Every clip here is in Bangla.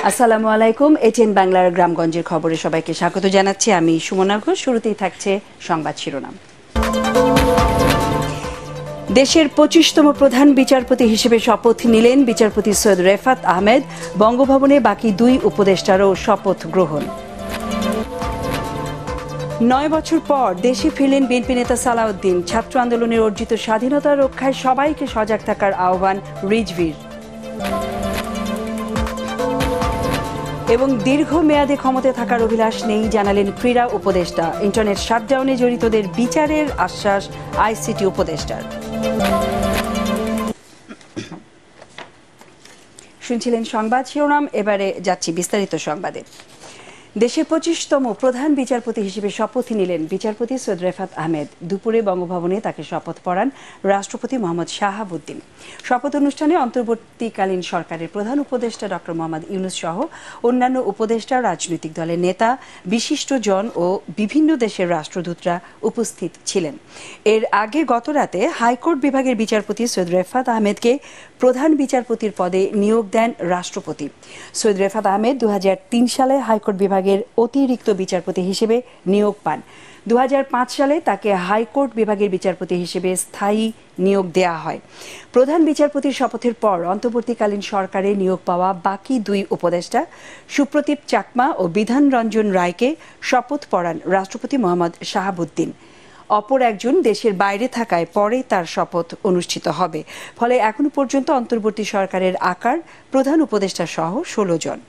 আসসালামু আলাইকুম। এটিএন বাংলার গ্রামগঞ্জের খবরে সবাইকে স্বাগত জানাচ্ছি। আমি সুমনা ঘোষ। শুরুতেই থাকছে সংবাদ শিরোনাম। দেশের ২৫তম প্রধান বিচারপতি হিসেবে শপথ নিলেন বিচারপতি সৈয়দ রেফাত আহমেদ। বঙ্গভবনে বাকি ২ উপদেষ্টারও শপথ গ্রহণ। ৯ বছর পর দেশে ফিরলেন বিএনপি নেতা সালাউদ্দিন। ছাত্র আন্দোলনের অর্জিত স্বাধীনতা রক্ষায় সবাইকে সজাগ থাকার আহ্বান রিজভির। এবং দীর্ঘমেয়াদে ক্ষমতায় থাকার অভিলাষ নেই জানালেন ক্রীড়া উপদেষ্টা। ইন্টারনেট শাটডাউনে জড়িতদের বিচারের আশ্বাস আইসিটি উপদেষ্টার। শুনছিলেন সংবাদ শিরোনাম, এবারে যাচ্ছি বিস্তারিত সংবাদে। দেশের ২৫তম প্রধান বিচারপতি হিসেবে শপথ নিলেন বিচারপতি সৈয়দ রেফাত আহমেদ। দুপুরে বঙ্গভবনে তাকে শপথ পড়ান রাষ্ট্রপতি মোহাম্মদ শাহাবুদ্দিন। শপথ অনুষ্ঠানে অন্তর্বর্তীকালীন সরকারের প্রধান উপদেষ্টা ডক্টর মোহাম্মদ ইউনূস সহ অন্যান্য উপদেষ্টা, রাজনৈতিক দলের নেতা, বিশিষ্টজন ও বিভিন্ন দেশের রাষ্ট্রদূতরা উপস্থিত ছিলেন। এর আগে গতরাতে হাইকোর্ট বিভাগের বিচারপতি সৈয়দ রেফাত আহমেদকে প্রধান বিচারপতির পদে নিয়োগ দেন রাষ্ট্রপতি। সৈয়দ রেফাত আহমেদ ২০০৩ সালে হাইকোর্ট বিভাগের অতিরিক্ত বিচারপতি হিসেবে নিয়োগ পান। ২০০৫ সালে তাকে হাইকোর্ট বিভাগের বিচারপতি হিসেবে স্থায়ী নিয়োগ দেয়া হয়। প্রধান বিচারপতির শপথের পর অন্তর্বর্তীকালীন সরকারে নিয়োগ পাওয়া বাকি ২ উপদেষ্টা সুপ্রতীপ চাকমা ও বিধান রঞ্জন রায়কে শপথ পড়ান রাষ্ট্রপতি মোহাম্মদ শাহাবুদ্দিন। অপর একজন দেশের বাইরে থাকায় পরে তার শপথ অনুষ্ঠিত হবে। ফলে এখনো পর্যন্ত অন্তর্বর্তী সরকারের আকার প্রধান উপদেষ্টা সহ ১৬ জন।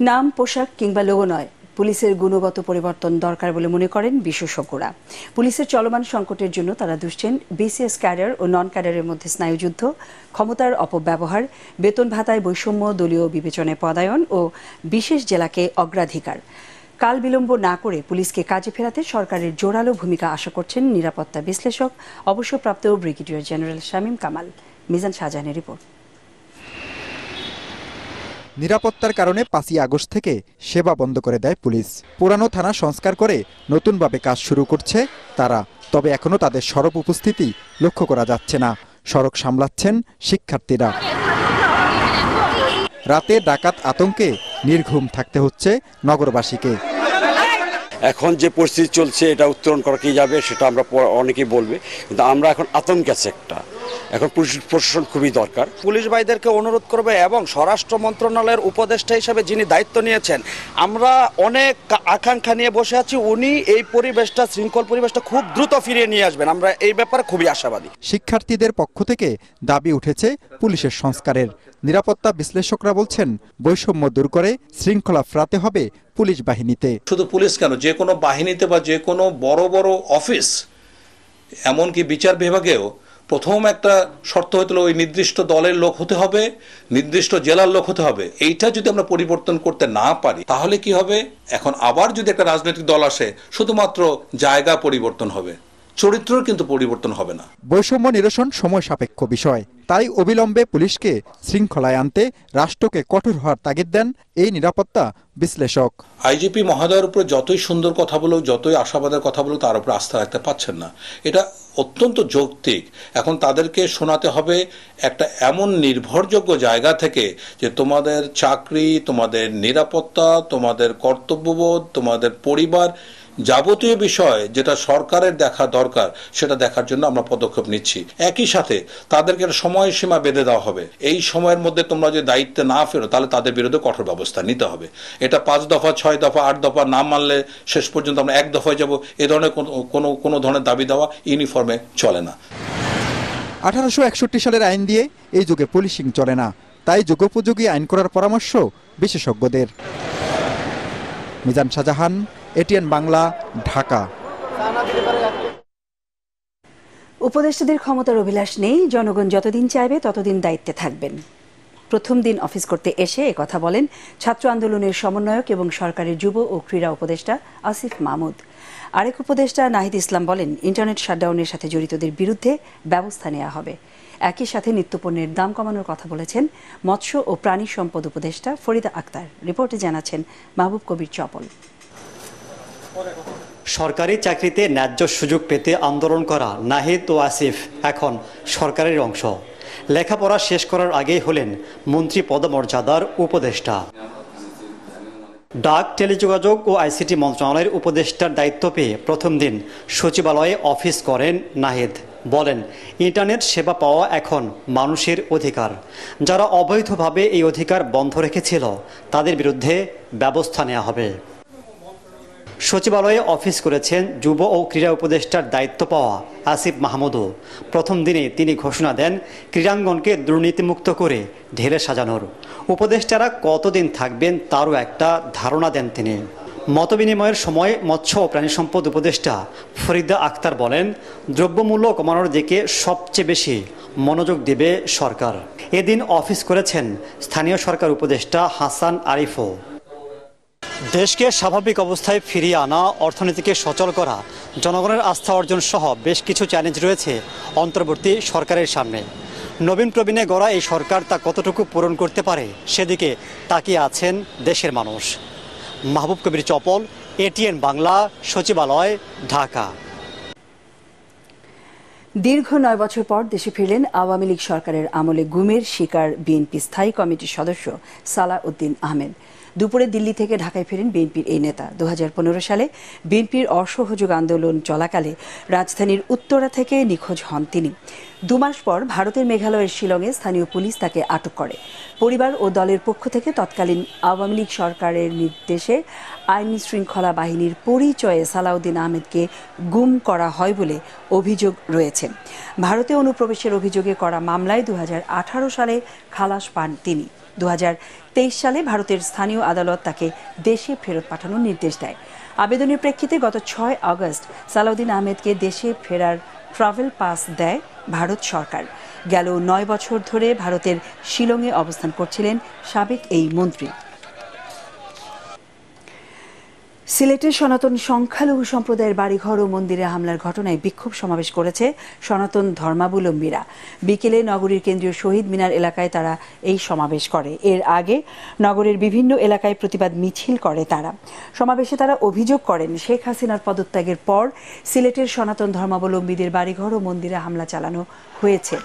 নাম, পোশাক কিংবা লোগো নয়, পুলিশের গুণগত পরিবর্তন দরকার বলে মনে করেন বিশেষজ্ঞরা। পুলিশের চলমান সংকটের জন্য তারা দুষছেন বিসিএস ক্যাডার ও নন ক্যাডারের মধ্যে স্নায়ুযুদ্ধ, ক্ষমতার অপব্যবহার, বেতন ভাতায় বৈষম্য, দলীয় বিবেচনায় পদায়ন ও বিশেষ জেলাকে অগ্রাধিকার। কাল বিলম্ব না করে পুলিশকে কাজে ফেরাতে সরকারের জোরালো ভূমিকা আশা করছেন নিরাপত্তা বিশ্লেষক অবসরপ্রাপ্ত ব্রিগেডিয়ার জেনারেল শামীম কামাল। মিজান শাহজাহানের রিপোর্ট। নিরাপত্তার কারণে ৫ই আগস্ট থেকে সেবা বন্ধ করে দেয় পুলিশ। পুরানো থানা সংস্কার করে নতুনভাবে কাজ শুরু করছে তারা। তবে এখনও তাদের সরব উপস্থিতি লক্ষ্য করা যাচ্ছে না। সড়ক সামলাচ্ছেন শিক্ষার্থীরা। রাতে ডাকাত আতঙ্কে নির্ঘুম থাকতে হচ্ছে নগরবাসীকে। এখন যে পরিস্থিতি চলছে এটা উত্তরণ করা কি যাবে সেটা আমরা অনেকেই বলবে, কিন্তু আমরা এখন আতঙ্কে আছে একটা। এখন প্রশাসন খুবই দরকার। পুলিশ ভাইদেরকে অনুরোধ করবে এবং স্বরাষ্ট্র মন্ত্রণালয়ের উপদেষ্টা হিসেবে যিনি দায়িত্ব নিয়েছেন, আমরা অনেক আকাঙ্ক্ষা নিয়ে বসে আছি, উনি এই পরিবেশটা, শৃঙ্খল পরিবেশটা খুব দ্রুত ফিরিয়ে নিয়ে আসবেন। আমরা এই ব্যাপারে খুবই আশাবাদী। শিক্ষার্থীদের পক্ষ থেকে দাবি উঠেছে পুলিশের সংস্কারের। নিরাপত্তা বিশ্লেষকরা বলছেন বৈষম্য দূর করে শৃঙ্খলা ফেরাতে হবে পুলিশ বাহিনীতে। শুধু পুলিশ কেন, যে কোনো বাহিনীতে বা যে কোনো বড় বড় অফিস, এমনকি বিচার বিভাগেও প্রথম একটা শর্ত হইতো ওই নির্দিষ্ট দলের লোক হতে হবে, নির্দিষ্ট জেলার লোক হতে হবে। এইটা যদি আমরা পরিবর্তন করতে না পারি তাহলে কি হবে? এখন আবার যদি একটা রাজনৈতিক দল আসে, শুধুমাত্র জায়গা পরিবর্তন হবে, চরিত্রের কিন্তু পরিবর্তন হবে না। বৈষম্য নিরসন সময় সাপেক্ষ বিষয়, তাই অবিলম্বে পুলিশকে শৃঙ্খলায় আনতে রাষ্ট্রকে কঠোর হওয়ার তাগিদ দেন এই নিরাপত্তা বিশ্লেষক। আইজিপি মহোদয়ের উপরে যতই সুন্দর কথা বলুক, যতই আশাবাদের কথা বলুক, তার উপরে আস্থা রাখতে পারছেন না। এটা অত্যন্ত যৌক্তিক। এখন তাদেরকে শোনাতে হবে একটা এমন নির্ভরযোগ্য জায়গা থেকে যে তোমাদের চাকরি, তোমাদের নিরাপত্তা, তোমাদের কর্তব্যবোধ, তোমাদের পরিবার, যাবতীয় বিষয় যেটা সরকারের দেখা দরকার সেটা দেখার জন্য আমরা পদক্ষেপ নিচ্ছি। একই সাথে তাদেরকে একটা সময়সীমা বেঁধে দেওয়া হবে। এই সময়ের মধ্যে তোমরা যদি দায়িত্বে না ফেরো তাহলে তাদের বিরুদ্ধে কঠোর ব্যবস্থা নিতে হবে। এটা ৫ দফা, ৬ দফা, ৮ দফা না মানলে শেষ পর্যন্ত আমরা ১ দফায় যাব, এ ধরনের কোনো ধরনের দাবি দেওয়া ইউনিফর্মে চলে না। ১৮৬১ সালের আইন দিয়ে এই যুগে পুলিশিং চলে না, তাই যুগোপযোগী আইন করার পরামর্শ বিশেষজ্ঞদের। মিজান শাহজাহান, এটিএন বাংলা, ঢাকা। উপদেষ্টাদের ক্ষমতার অভিলাষ নেই, জনগণ যতদিন চাইবে ততদিন দায়িত্বে থাকবেন। প্রথম দিন অফিস করতে এসে একথা বলেন ছাত্র আন্দোলনের সমন্বয়ক এবং সরকারের যুব ও ক্রীড়া উপদেষ্টা আসিফ মাহমুদ। আরেক উপদেষ্টা নাহিদ ইসলাম বলেন ইন্টারনেট শাটডাউনের সাথে জড়িতদের বিরুদ্ধে ব্যবস্থা নেওয়া হবে। একই সাথে নিত্যপণ্যের দাম কমানোর কথা বলেছেন মৎস্য ও প্রাণী সম্পদ উপদেষ্টা ফরিদা আক্তার। রিপোর্টে জানাচ্ছেন মাহবুব কবির চপল। সরকারি চাকরিতে ন্যায্য সুযোগ পেতে আন্দোলন করা নাহিদ ও আসিফ এখন সরকারের অংশ। লেখাপড়া শেষ করার আগেই হলেন মন্ত্রী পদমর্যাদার উপদেষ্টা। ডাক, টেলিযোগাযোগ ও আইসিটি মন্ত্রণালয়ের উপদেষ্টার দায়িত্ব পেয়ে প্রথম দিন সচিবালয়ে অফিস করেন নাহিদ। বলেন, ইন্টারনেট সেবা পাওয়া এখন মানুষের অধিকার। যারা অবৈধভাবে এই অধিকার বন্ধ রেখেছিল তাদের বিরুদ্ধে ব্যবস্থা নেওয়া হবে। সচিবালয়ে অফিস করেছেন যুব ও ক্রীড়া উপদেষ্টার দায়িত্ব পাওয়া আসিফ মাহমুদও। প্রথম দিনে তিনি ঘোষণা দেন ক্রীড়াঙ্গনকে দুর্নীতিমুক্ত করে ঢেলে সাজানোর। উপদেষ্টারা কতদিন থাকবেন তারও একটা ধারণা দেন তিনি। মতবিনিময়ের সময় মৎস্য ও প্রাণী সম্পদ উপদেষ্টা ফরিদা আক্তার বলেন, দ্রব্যমূল্য কমানোর দিকে সবচেয়ে বেশি মনোযোগ দেবে সরকার। এদিন অফিস করেছেন স্থানীয় সরকার উপদেষ্টা হাসান আরিফও। দেশকে স্বাভাবিক অবস্থায় ফিরিয়ে আনা, অর্থনীতিকে সচল করা, জনগণের আস্থা অর্জন সহ বেশ কিছু চ্যালেঞ্জ রয়েছে অন্তর্বর্তী সরকারের সামনে। নবীন প্রবীণে গড়া এই সরকার তা কতটুকু পূরণ করতে পারে সেদিকে তাকিয়ে আছেন দেশের মানুষ। মাহবুব কবির চপল, এটিএন বাংলা, সচিবালয়, ঢাকা। দীর্ঘ 9 বছর পর দেশে ফিরলেন আওয়ামী লীগ সরকারের আমলে গুমের শিকার বিএনপি স্থায়ী কমিটির সদস্য সালাউদ্দিন আহমেদ। দুপুরে দিল্লি থেকে ঢাকায় ফেরেন বিএনপির এই নেতা। 2015 সালে বিএনপির অসহযোগ আন্দোলন চলাকালে রাজধানীর উত্তরা থেকে নিখোঁজ হন তিনি। 2 মাস পর ভারতের মেঘালয়ের শিলংয়ে স্থানীয় পুলিশ তাকে আটক করে। পরিবার ও দলের পক্ষ থেকে তৎকালীন আওয়ামী লীগ সরকারের নির্দেশে আইন শৃঙ্খলা বাহিনীর পরিচয়ে সালাউদ্দিন আহমেদকে গুম করা হয় বলে অভিযোগ রয়েছে। ভারতে অনুপ্রবেশের অভিযোগে করা মামলায় 2018 সালে খালাস পান তিনি। 2023 সালে ভারতের স্থানীয় আদালত তাকে দেশে ফেরত পাঠানোর নির্দেশ দেয়। আবেদনের প্রেক্ষিতে গত 6 আগস্ট সালাউদ্দিন আহমেদকে দেশে ফেরার ট্রাভেল পাস দেয় ভারত সরকার। গেল 9 বছর ধরে ভারতের শিলংয়ে অবস্থান করছিলেন সাবেক এই মন্ত্রী। সিলেটের সনাতন সংখ্যালঘু সম্প্রদায়ের বাড়িঘর ও মন্দিরে হামলার ঘটনায় বিক্ষোভ সমাবেশ করেছে সনাতন ধর্মাবলম্বীরা। বিকেলে নগরীর কেন্দ্রীয় শহীদ মিনার এলাকায় তারা এই সমাবেশ করে। এর আগে নগরের বিভিন্ন এলাকায় প্রতিবাদ মিছিল করে তারা। সমাবেশে তারা অভিযোগ করেন, শেখ হাসিনার পদত্যাগের পর সিলেটের সনাতন ধর্মাবলম্বীদের বাড়িঘর ও মন্দিরে হামলা চালানো হয়েছে।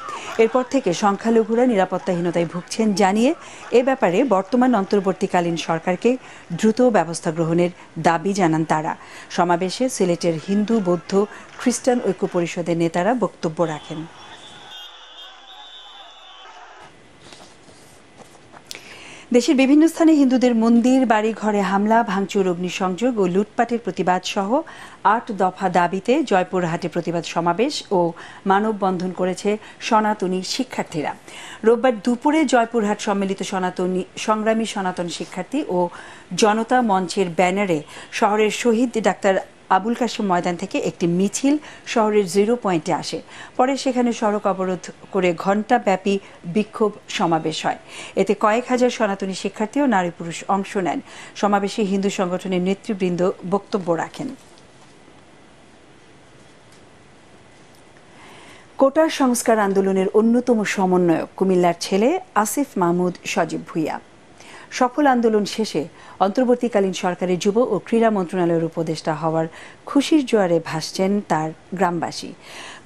এরপর থেকে সংখ্যালঘুরা নিরাপত্তাহীনতায় ভুগছেন জানিয়ে এ ব্যাপারে বর্তমান অন্তর্বর্তীকালীন সরকারকে দ্রুত ব্যবস্থা গ্রহণের দাবি জানান তারা। সমাবেশে সিলেটের হিন্দু, বৌদ্ধ, খ্রিস্টান ঐক্য পরিষদের নেতারা বক্তব্য রাখেন। দেশের বিভিন্ন স্থানে হিন্দুদের মন্দির, বাড়ি ঘরে হামলা, ভাঙচুর, অগ্নিসংযোগ ও লুটপাটের প্রতিবাদ সহ 8 দফা দাবিতে জয়পুরহাটে প্রতিবাদ সমাবেশ ও মানববন্ধন করেছে সনাতনী শিক্ষার্থীরা। রোববার দুপুরে জয়পুরহাট সম্মিলিত সংগ্রামী সনাতন শিক্ষার্থী ও জনতা মঞ্চের ব্যানারে শহরের শহীদ ডাক্তার আবুল কাশেম ময়দান থেকে একটি মিছিল শহরের 0 পয়েন্টে আসে। পরে সেখানে সড়ক অবরোধ করে ঘণ্টাব্যাপী বিক্ষোভ সমাবেশ হয়। এতে কয়েক হাজার সনাতনী শিক্ষার্থী ও নারী পুরুষ অংশ নেন। সমাবেশে হিন্দু সংগঠনের নেতৃবৃন্দ বক্তব্য রাখেন। কোটা সংস্কার আন্দোলনের অন্যতম সমন্বয়ক কুমিল্লার ছেলে আসিফ মাহমুদ সজীব ভুঁইয়া। সফল আন্দোলন শেষে অন্তর্বর্তীকালীন সরকারের যুব ও ক্রীড়া মন্ত্রণালয়ের উপদেষ্টা হওয়ার খুশির জোয়ারে ভাসছেন তার গ্রামবাসী।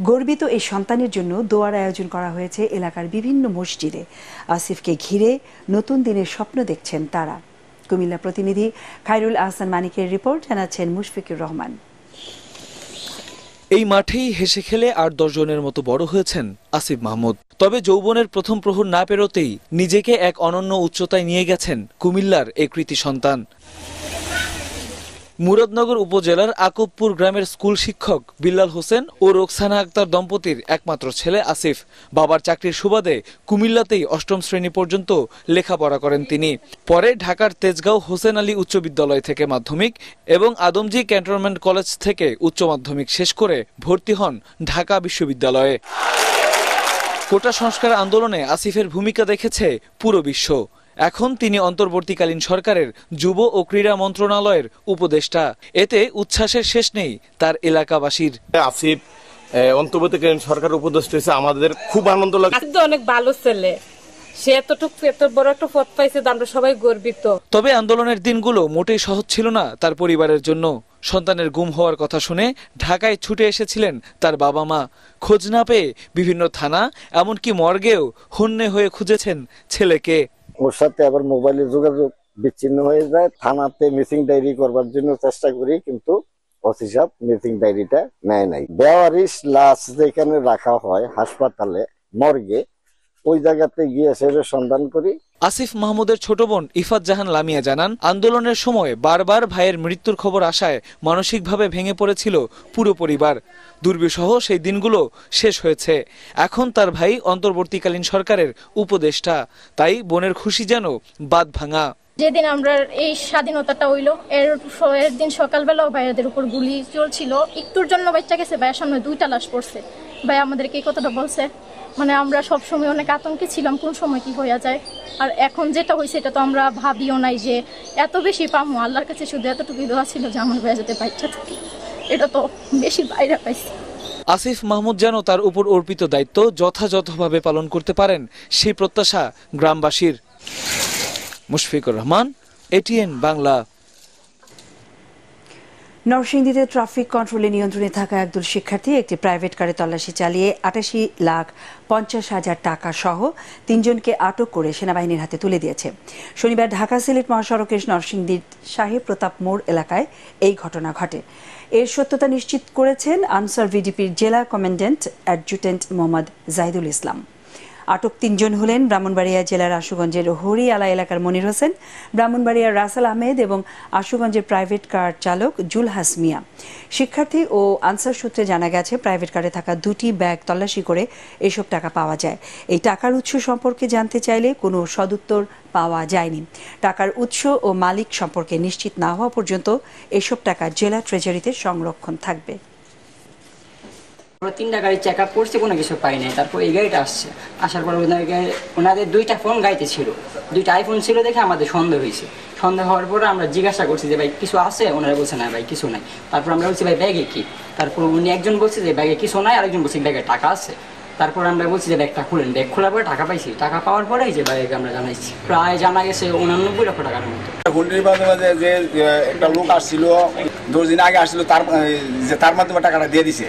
গর্বিত এই সন্তানের জন্য দোয়ার আয়োজন করা হয়েছে এলাকার বিভিন্ন মসজিদে। আসিফকে ঘিরে নতুন দিনের স্বপ্ন দেখছেন তারা। কুমিল্লা প্রতিনিধি খায়রুল আহসান মানিকের রিপোর্ট, জানাচ্ছেন মুশফিকুর রহমান। এই মাঠেই হেসে খেলে 8-10 জনের মতো বড় হয়েছেন আসিফ মাহমুদ। তবে যৌবনের প্রথম প্রহর না পেরোতেই নিজেকে এক অনন্য উচ্চতায় নিয়ে গেছেন কুমিল্লার এই কৃতি সন্তান। মুরাদনগর উপজেলার আকবপুর গ্রামের স্কুল শিক্ষক বিল্লাল হোসেন ও রোকসানা আক্তার দম্পতির একমাত্র ছেলে আসিফ। বাবার চাকরির সুবাদে কুমিল্লাতেই 8ম শ্রেণী পর্যন্ত লেখাপড়া করেন তিনি। পরে ঢাকার তেজগাঁও হোসেন আলী উচ্চ বিদ্যালয় থেকে মাধ্যমিক এবং আদমজী ক্যান্টনমেন্ট কলেজ থেকে উচ্চ মাধ্যমিক শেষ করে ভর্তি হন ঢাকা বিশ্ববিদ্যালয়ে। কোটা সংস্কার আন্দোলনে আসিফের ভূমিকা দেখেছে পুরো বিশ্ব। এখন তিনি অন্তর্বর্তীকালীন সরকারের যুব ও ক্রীড়া মন্ত্রণালয়ের উপদেষ্টা। এতে উচ্ছ্বাসের শেষ নেই তার এলাকাবাসীর। আসিফ অন্তর্বর্তীকালীন সরকার উপদেষ্টা হয়েছে, আমাদের খুব আনন্দ লাগে। অনেক ভালো ছেলে, সে এত বড় একটা পদ পাইছে, আমরা সবাই গর্বিত। তবে আন্দোলনের দিনগুলো মোটেই সহজ ছিল না তার পরিবারের জন্য। সন্তানের গুম হওয়ার কথা শুনে ঢাকায় ছুটে এসেছিলেন তার বাবা মা। খোঁজ না পেয়ে বিভিন্ন থানা এমনকি মর্গেও হন্যে হয়ে খুঁজেছেন ছেলেকে। ওর সাথে আবার মোবাইলের যোগাযোগ বিচ্ছিন্ন হয়ে যায়। থানাতে মিসিং ডায়েরি করবার জন্য চেষ্টা করি, কিন্তু ওসি সাহেব মিসিং ডায়েরিটা নেয় নাই। বেওয়ারিশ লাশ যেখানে রাখা হয় হাসপাতালে মর্গে, ওই জায়গাতে গিয়ে সেটার সন্ধান করি। আসিফ মাহমুদের ছোট বোন ইফাত জাহান লামিয়া জানান, আন্দোলনের সময় বারবার ভাইয়ের মৃত্যুর খবর আসায় মানসিকভাবে ভেঙে পড়েছিল পুরো পরিবার। দুর্বিষহ সেই দিনগুলো শেষ হয়েছে। এখন তার ভাই অন্তর্বর্তীকালীন সরকারের উপদেষ্টা, তাই বোনের খুশি যেন বাঁধ ভাঙা। যেদিন আমরা এই স্বাধীনতাটা হইলো এর দিন সকালবেলাও ভাইয়াদের উপর গুলি চলছিল। একটুর জন্য বাচ্চা গেছে, ভাইয়ের সামনে 2টা লাশ পড়ছে। ভাই আমাদেরকে এই কথাটা বলছে, মানে আমরা সব সময় অনেক আতঙ্কে ছিলাম কোন সময় কি হয়ে যায়। আর এখন যেটা হয়েছে এটা তো আমরা ভাবিও নাই যে এত বেশি পাবো। আল্লাহর কাছে শুধু এতটুকু দোয়া ছিল যে আমার ভাইয়া যাতে বাচ্চা থাকে, এটা তো বেশি বাইরে পাইছি। আসিফ মাহমুদ যেন তার উপর অর্পিত দায়িত্ব যথাযথভাবে পালন করতে পারেন, সেই প্রত্যাশা গ্রামবাসীর। মুশফিকুর রহমান, ATN বাংলা। নরসিংদীতে ট্রাফিক কন্ট্রোলে নিয়ন্ত্রণে থাকা একদল শিক্ষার্থী একটি প্রাইভেট কারে তল্লাশি চালিয়ে ৮৮,৫০,০০০ টাকা সহ ৩ জনকে আটক করে সেনাবাহিনীর হাতে তুলে দিয়েছে। শনিবার ঢাকা সিলেট মহাসড়কের নরসিংদীর শাহী প্রতাপ মোড় এলাকায় এই ঘটনা ঘটে। এর সত্যতা নিশ্চিত করেছেন আনসার ভিডিপির জেলা কমান্ড্যান্ট অ্যাডজুটেন্ট মোহাম্মদ জাহিদুল ইসলাম। আটক ৩ জন হলেন ব্রাহ্মণবাড়িয়া জেলার আশুগঞ্জের হরিয়ালা এলাকার মনির হোসেন, ব্রাহ্মণবাড়িয়ার রাসেল আহমেদ এবং আশুগঞ্জের প্রাইভেট কার চালক জুলহাস মিয়া। শিক্ষার্থী ও আনসার সূত্রে জানা গেছে, প্রাইভেট কারে থাকা 2টি ব্যাগ তল্লাশি করে এসব টাকা পাওয়া যায়। এই টাকার উৎস সম্পর্কে জানতে চাইলে কোনো সদুত্তর পাওয়া যায়নি। টাকার উৎস ও মালিক সম্পর্কে নিশ্চিত না হওয়া পর্যন্ত এসব টাকা জেলা ট্রেজারিতে সংরক্ষণ থাকবে। 3টা গাড়ি চেক আপ করছে, কোনো কিছু পাই নাই। তারপর এই গাড়িটা আসছে, আসার পর ওনাদের 2টা ফোন গাড়িতে ছিল, 2টা আইফোন ছিল দেখে আমাদের সন্দেহ হয়েছে। সন্দেহ হওয়ার পরে আমরা জিজ্ঞাসা করছি যে ভাই কিছু আছে, ওনারা বলছে না ভাই কিছু নাই। তারপর আমরা বলছি ভাই ব্যাগে কি, তারপর উনি একজন বলছে যে ব্যাগে কিছু নাই, আরেকজন বলছে ব্যাগে টাকা আছে। তারপর আমরা বলছি যে ব্যাগটা খুলেন, ব্যাগ খোলার পরে টাকা পাইছি। টাকা পাওয়ার পরেই যে ব্যাগে আমরা জানাইছি, প্রায় জানা গেছে 89 লক্ষ টাকার মতো। হুন্ডির মাধ্যমে যে একটা লোক আসছিল 10 দিন আগে আসছিল, তার মাধ্যমে টাকাটা দিয়ে দিছে।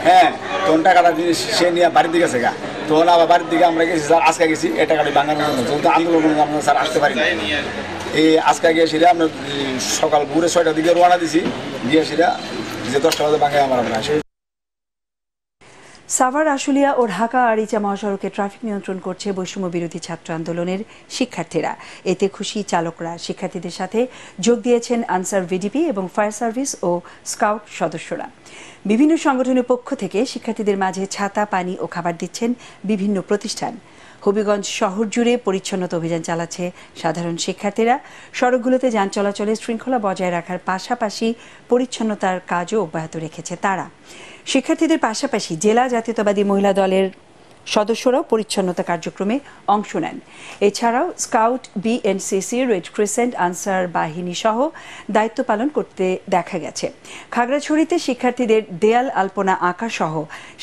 হ্যাঁ, তখন টাকাটা সে নিয়ে বাড়ির দিকে গেছে গা। তখন আবার বাড়ির দিকে আমরা গেছি, স্যার আজকে গেছি এই টাকাটা বাঙানোর জন্য। যেহেতু আন্দোলন আমরা স্যার আসতে পারি না, এই আজকে গিয়ে সেটা আমরা সকাল ভোরে 6টার দিকে রওনা দিছি, গিয়ে সেটা যে 10টা বাজে বাঙায় আমার আমরা। সাভার, আশুলিয়া ও ঢাকা আরিচা মহাসড়কে ট্রাফিক নিয়ন্ত্রণ করছে বৈষম্য বিরোধী ছাত্র আন্দোলনের শিক্ষার্থীরা। এতে খুশি চালকরা। শিক্ষার্থীদের সাথে যোগ দিয়েছেন আনসার ভিডিপি এবং ফায়ার সার্ভিস ও স্কাউট সদস্যরা। বিভিন্ন সংগঠনের পক্ষ থেকে শিক্ষার্থীদের মাঝে ছাতা, পানি ও খাবার দিচ্ছেন বিভিন্ন প্রতিষ্ঠান। হবিগঞ্জ শহর জুড়ে পরিচ্ছন্নতা অভিযান চালাচ্ছে সাধারণ শিক্ষার্থীরা। সড়কগুলোতে যান চলাচলে শৃঙ্খলা বজায় রাখার পাশাপাশি পরিচ্ছন্নতার কাজও অব্যাহত রেখেছে তারা। শিক্ষার্থীদের পাশাপাশি জেলা জাতীয়তাবাদী মহিলা দলের সদস্যরাও পরিচ্ছন্নতা কার্যক্রমে অংশ নেন। এছাড়াও scout, BNCC, red crescent, answer বাহিনী সহ দায়িত্ব পালন করতে দেখা গেছে। খাগড়াছড়িতে শিক্ষার্থীদের দেয়াল আলপনা আঁকা সহ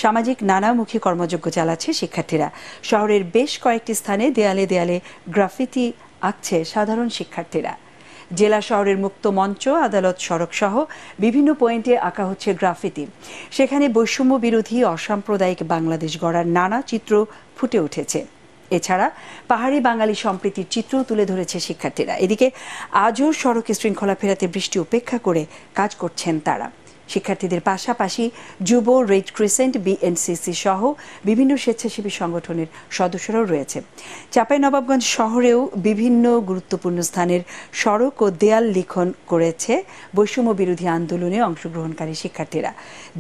সামাজিক নানামুখী কর্মযজ্ঞ চালাচ্ছে শিক্ষার্থীরা। শহরের বেশ কয়েকটি স্থানে দেয়ালে দেয়ালে গ্রাফিতি আঁকছে সাধারণ শিক্ষার্থীরা। জেলা শহরের মুক্ত মঞ্চ, আদালত সড়ক সহ বিভিন্ন পয়েন্টে আঁকা হচ্ছে গ্রাফিতি। সেখানে বৈষম্য বিরোধী অসাম্প্রদায়িক বাংলাদেশ গড়ার নানা চিত্র ফুটে উঠেছে। এছাড়া পাহাড়ি বাঙালি সম্প্রীতির চিত্রও তুলে ধরেছে শিক্ষার্থীরা। এদিকে আজও সড়কে শৃঙ্খলা ফেরাতে বৃষ্টি উপেক্ষা করে কাজ করছেন তারা। শিক্ষার্থীদের পাশাপাশি যুব, রেড ক্রিসেন্ট, বিএনসিসি সহ বিভিন্ন স্বেচ্ছাসেবী সংগঠনের সদস্যরাও রয়েছে। চাঁপাইনবাবগঞ্জ শহরেও বিভিন্ন গুরুত্বপূর্ণ স্থানের সড়ক ও দেয়াল লিখন করেছে বৈষম্য বিরোধী আন্দোলনে অংশগ্রহণকারী শিক্ষার্থীরা।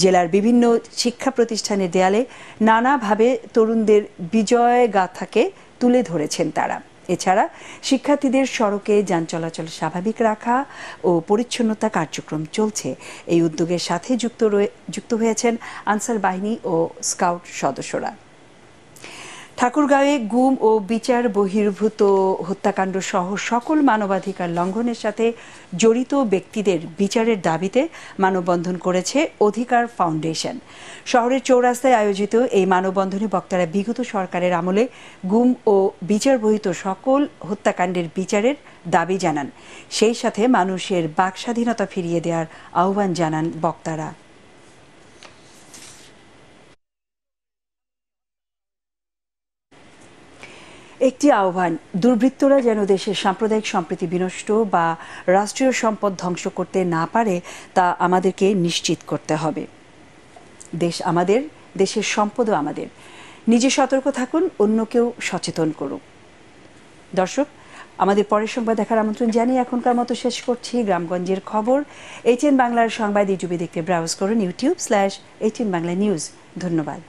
জেলার বিভিন্ন শিক্ষা প্রতিষ্ঠানের দেয়ালে নানাভাবে তরুণদের বিজয় গাথাকে তুলে ধরেছেন তারা। এছাড়া শিক্ষার্থীদের সড়কে যান চলাচল স্বাভাবিক রাখা ও পরিচ্ছন্নতা কার্যক্রম চলছে। এই উদ্যোগের সাথে যুক্ত হয়েছেন আনসার বাহিনী ও স্কাউট সদস্যরা। ঠাকুরগাঁওয়ে গুম ও বিচার বহির্ভূত হত্যাকাণ্ড সহ সকল মানবাধিকার লঙ্ঘনের সাথে জড়িত ব্যক্তিদের বিচারের দাবিতে মানববন্ধন করেছে অধিকার ফাউন্ডেশন। শহরের চৌরাস্তায় আয়োজিত এই মানববন্ধনে বক্তারা বিগত সরকারের আমলে গুম ও বিচার বহির্ভূত সকল হত্যাকাণ্ডের বিচারের দাবি জানান। সেই সাথে মানুষের বাক স্বাধীনতা ফিরিয়ে দেওয়ার আহ্বান জানান বক্তারা। একটি আহ্বান, দুর্বৃত্তরা যেন দেশের সাম্প্রদায়িক সম্প্রীতি বিনষ্ট বা রাষ্ট্রীয় সম্পদ ধ্বংস করতে না পারে তা আমাদেরকে নিশ্চিত করতে হবে। দেশ আমাদের, দেশের সম্পদও আমাদের। নিজে সতর্ক থাকুন, অন্যকেও সচেতন করুন। দর্শক, আমাদের পরের সংবাদ দেখার আমন্ত্রণ জানিয়ে এখনকার মতো শেষ করছি গ্রামগঞ্জের খবর। ATN বাংলার সংবাদ ইউটিউবে দেখতে ব্রাউজ করুন youtube/ATN বাংলা নিউজ। ধন্যবাদ।